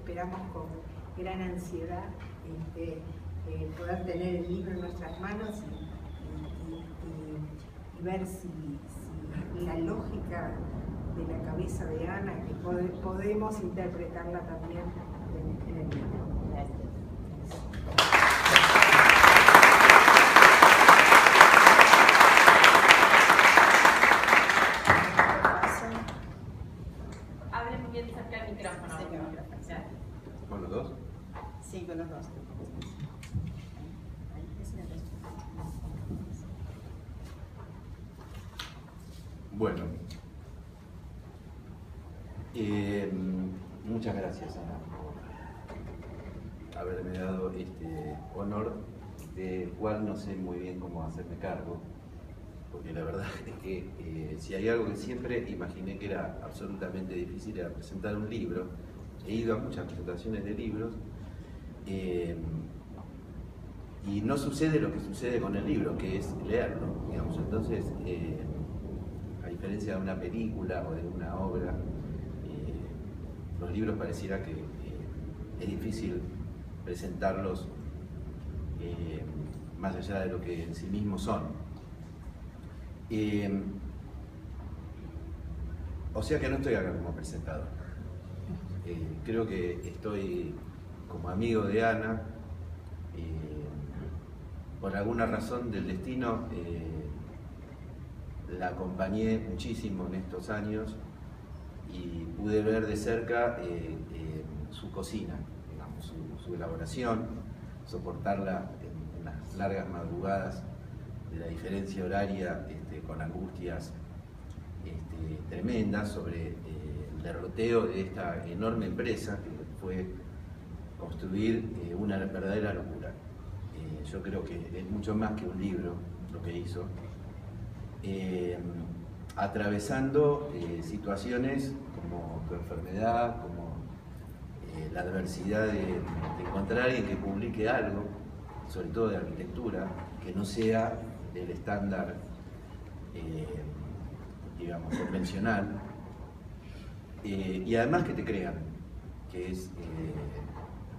esperamos con gran ansiedad poder tener el libro en nuestras manos y ver si la lógica de la cabeza de Ana, que podemos interpretarla también en el libro. Gracias. Hablen bien cerca del micrófono. ¿Con los dos? Sí, con los dos. Bueno, muchas gracias, Ana, por haberme dado este honor del cual no sé muy bien cómo hacerme cargo, porque la verdad es que si hay algo que siempre imaginé que era absolutamente difícil era presentar un libro. He ido a muchas presentaciones de libros y no sucede lo que sucede con el libro, que es leerlo, digamos. Entonces, a diferencia de una película o de una obra, los libros pareciera que es difícil presentarlos más allá de lo que en sí mismos son. O sea que no estoy acá como presentador. Creo que estoy como amigo de Ana. Por alguna razón del destino la acompañé muchísimo en estos años y pude ver de cerca su cocina, digamos, su elaboración, soportarla en las largas madrugadas de la diferencia horaria con angustias tremendas sobre el derroteo de esta enorme empresa que fue construir una verdadera locura. Yo creo que es mucho más que un libro lo que hizo, atravesando situaciones como tu enfermedad, como la adversidad de encontrar a alguien que publique algo, sobre todo de arquitectura, que no sea del estándar, digamos, convencional, y además que te crean, que es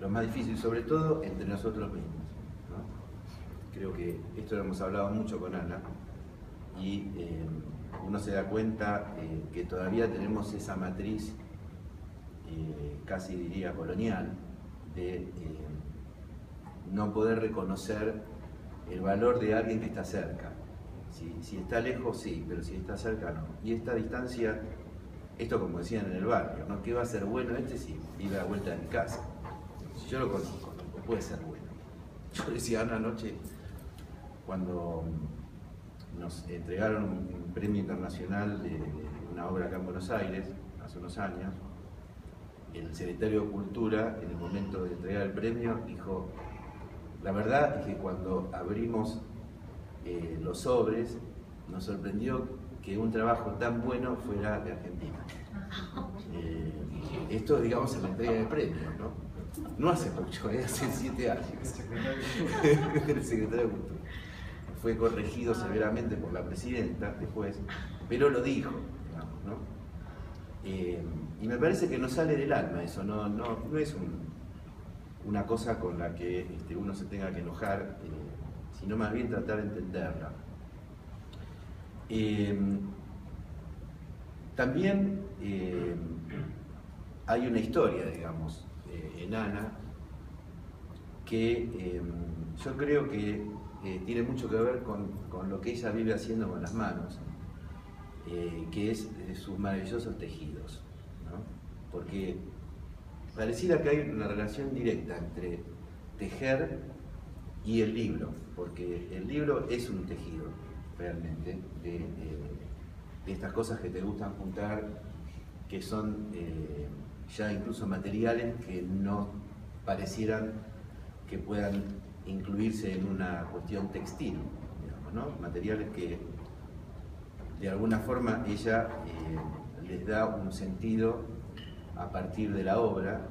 lo más difícil, sobre todo entre nosotros mismos, ¿no? Creo que esto lo hemos hablado mucho con Ana, y uno se da cuenta que todavía tenemos esa matriz, casi diría colonial, de no poder reconocer el valor de alguien que está cerca. Si está lejos, sí, pero si está cerca, no. Y esta distancia, esto como decían en el barrio, ¿no? ¿Qué va a ser bueno si vive a la vuelta de mi casa? Si yo lo conozco, no puede ser bueno. Yo decía Ana anoche, cuando nos entregaron un premio internacional de una obra acá en Buenos Aires, hace unos años, el secretario de Cultura, en el momento de entregar el premio, dijo: la verdad es que cuando abrimos los sobres, nos sorprendió que un trabajo tan bueno fuera de Argentina. Esto, digamos, en la entrega de premios, ¿no? No hace mucho, hace 7 años. El secretario de Cultura fue corregido severamente por la presidenta después, pero lo dijo, digamos, ¿no? Y me parece que no sale del alma eso, no es una cosa con la que uno se tenga que enojar, sino más bien tratar de entenderla. También hay una historia, digamos, en Ana, que yo creo que tiene mucho que ver con lo que ella vive haciendo con las manos, que es sus maravillosos tejidos, ¿no? Porque pareciera que hay una relación directa entre tejer y el libro, porque el libro es un tejido, realmente, de estas cosas que te gustan juntar, que son ya incluso materiales que no parecieran que puedan incluirse en una cuestión textil, digamos, ¿no? Materiales que de alguna forma ella les da un sentido a partir de la obra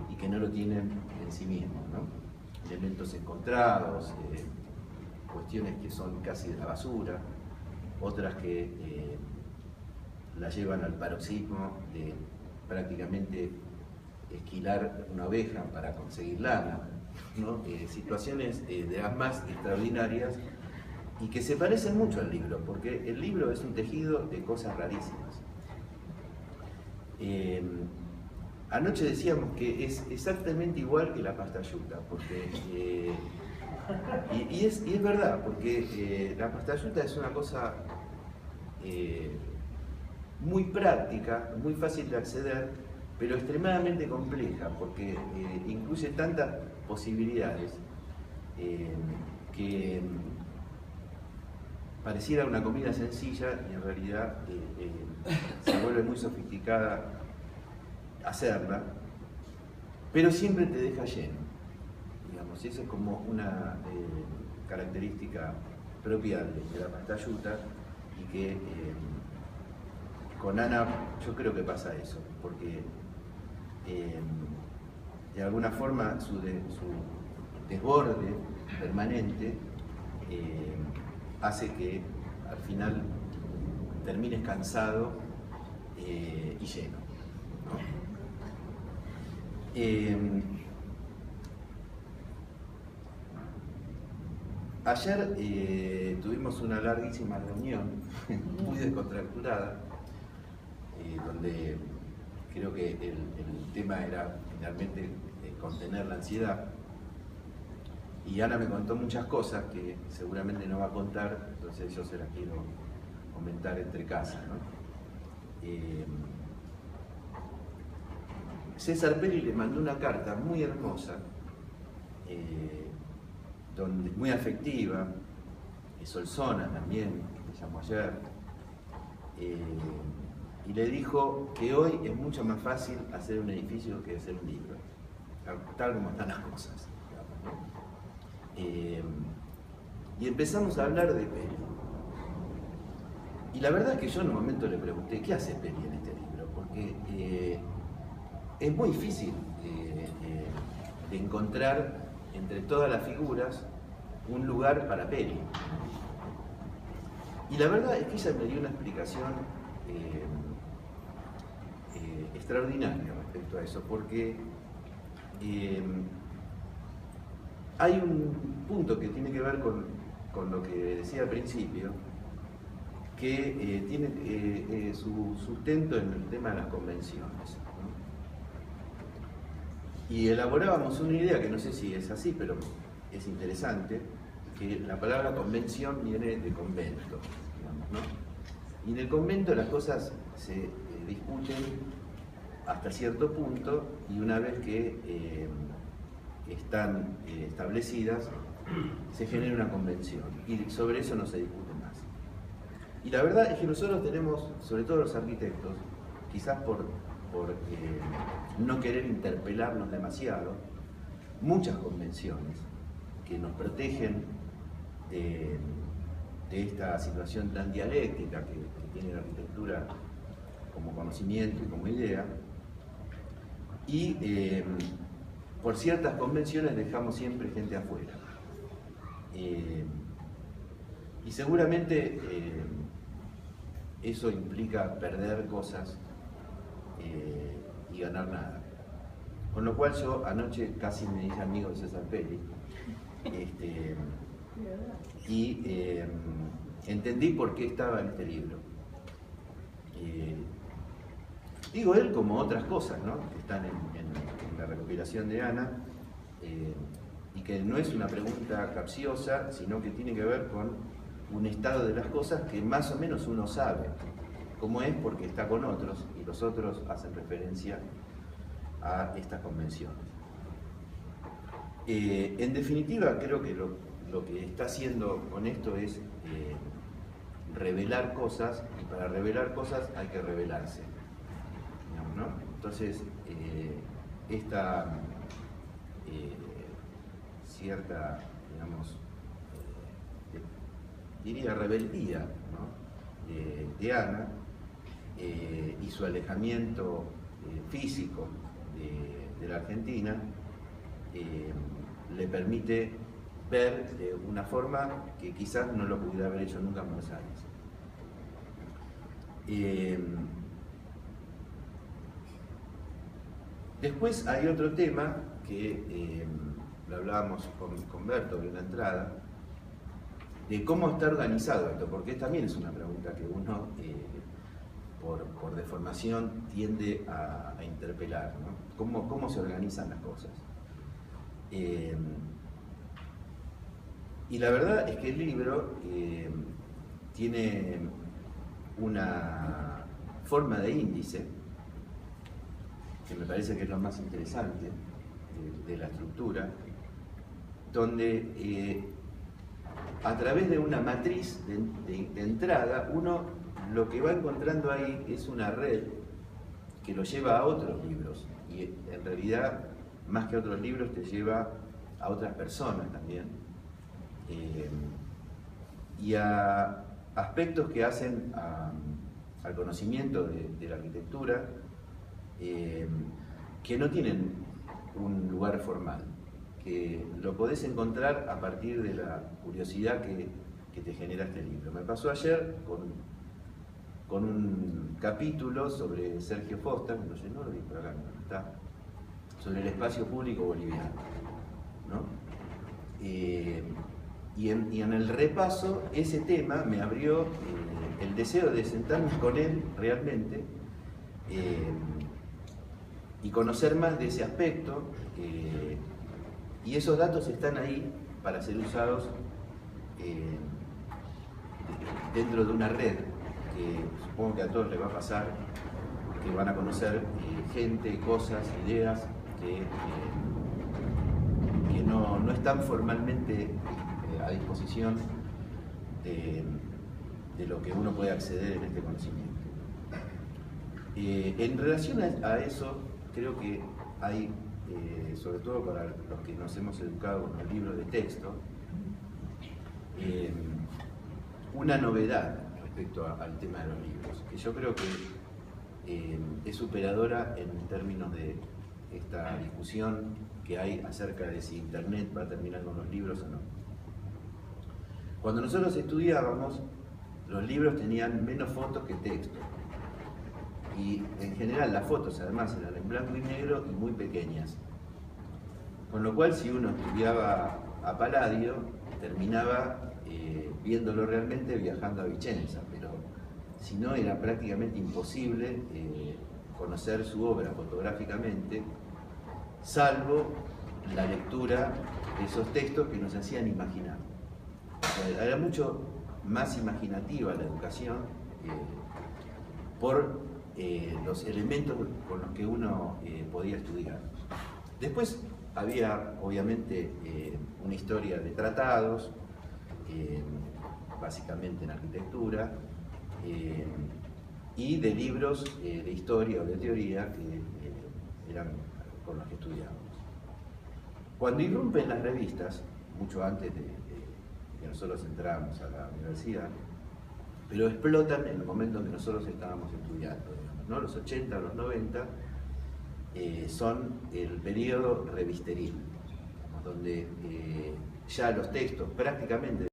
y que no lo tienen en sí mismos, ¿no? Elementos encontrados, cuestiones que son casi de la basura, otras que la llevan al paroxismo de prácticamente esquilar una oveja para conseguir lana, ¿no? Situaciones de las más extraordinarias y que se parecen mucho al libro, porque el libro es un tejido de cosas rarísimas. Anoche decíamos que es exactamente igual que la pastayuta, porque, y es verdad, porque la pastayuta es una cosa muy práctica, muy fácil de acceder, pero extremadamente compleja, porque incluye tantas posibilidades que pareciera una comida sencilla y en realidad se vuelve muy sofisticada hacerla, pero siempre te deja lleno, digamos. Eso es como una característica propia de la pastayuta, y que con Ana yo creo que pasa eso, porque de alguna forma su desborde permanente hace que al final termines cansado y lleno, ¿no? Ayer tuvimos una larguísima reunión, muy descontracturada, donde creo que el tema era finalmente contener la ansiedad. Y Ana me contó muchas cosas que seguramente no va a contar, entonces yo se las quiero comentar entre casa, ¿no? César Peri le mandó una carta muy hermosa, muy afectiva, Solsona también, que me llamó ayer, y le dijo que hoy es mucho más fácil hacer un edificio que hacer un libro, tal como están las cosas, digamos, ¿no? Y empezamos a hablar de Peri. Y la verdad es que yo en un momento le pregunté, ¿qué hace Peri en este libro? Porque es muy difícil de encontrar entre todas las figuras un lugar para Peri. Y la verdad es que ella me dio una explicación extraordinaria respecto a eso, porque hay un punto que tiene que ver con lo que decía al principio, que tiene su sustento en el tema de las convenciones, ¿no? Y elaborábamos una idea que no sé si es así, pero es interesante, que la palabra convención viene de convento, digamos, ¿no? Y en el convento las cosas se discuten hasta cierto punto, y una vez que están establecidas, se genera una convención, y sobre eso no se discute más. Y la verdad es que nosotros tenemos, sobre todo los arquitectos, quizás por no querer interpelarnos demasiado, muchas convenciones que nos protegen de esta situación tan dialéctica que tiene la arquitectura como conocimiento y como idea, y por ciertas convenciones dejamos siempre gente afuera. Y seguramente eso implica perder cosas y ganar nada. Con lo cual yo anoche casi me hice amigo de César Peri, y entendí por qué estaba en este libro. Digo él como otras cosas, ¿no?, que están en la recopilación de Ana, y que no es una pregunta capciosa, sino que tiene que ver con un estado de las cosas que más o menos uno sabe cómo es, porque está con otros y los otros hacen referencia a estas convenciones. En definitiva, creo que lo que está haciendo con esto es revelar cosas, y para revelar cosas hay que revelarse, ¿no? Entonces, esta cierta, digamos, diría rebeldía, ¿no?, de Ana, y su alejamiento físico de la Argentina, le permite ver de una forma que quizás no lo pudiera haber hecho nunca en Buenos Aires. Después hay otro tema que lo hablábamos con Berto en la entrada, de cómo está organizado esto, porque también es una pregunta que uno, por deformación, tiende a interpelar, ¿no? ¿Cómo se organizan las cosas? Y la verdad es que el libro tiene una forma de índice, que me parece que es lo más interesante de la estructura, donde a través de una matriz de entrada, uno lo que va encontrando ahí es una red que lo lleva a otros libros, y en realidad, más que a otros libros, te lleva a otras personas también, y a aspectos que hacen al conocimiento de la arquitectura, que no tienen un lugar formal, que lo podés encontrar a partir de la curiosidad que te genera este libro. Me pasó ayer con un capítulo sobre Sergio Foster, no sé, no lo vi por acá, no está, sobre el espacio público boliviano, ¿no? Y en el repaso, ese tema me abrió el deseo de sentarme con él realmente y conocer más de ese aspecto, y esos datos están ahí para ser usados dentro de una red que supongo que a todos les va a pasar, que van a conocer gente, cosas, ideas que no están formalmente a disposición de lo que uno puede acceder en este conocimiento. En relación a eso, creo que hay, sobre todo para los que nos hemos educado con los libros de texto, una novedad respecto al tema de los libros, que yo creo que es superadora en términos de esta discusión que hay acerca de si Internet va a terminar con los libros o no. Cuando nosotros estudiábamos, los libros tenían menos fotos que texto. Y en general las fotos además eran en blanco y negro y muy pequeñas. Con lo cual, si uno estudiaba a Palladio, terminaba viéndolo realmente viajando a Vicenza, pero si no, era prácticamente imposible conocer su obra fotográficamente, salvo la lectura de esos textos que nos hacían imaginar. O sea, era mucho más imaginativa la educación por los elementos con los que uno podía estudiar. Después había, obviamente, una historia de tratados, básicamente en arquitectura, y de libros de historia o de teoría que eran con los que estudiábamos. Cuando irrumpen las revistas, mucho antes de que nosotros entramos a la universidad, pero explotan en el momento en que nosotros estábamos estudiando, digamos, ¿no? Los 80, los 90 son el periodo revisteril, donde ya los textos prácticamente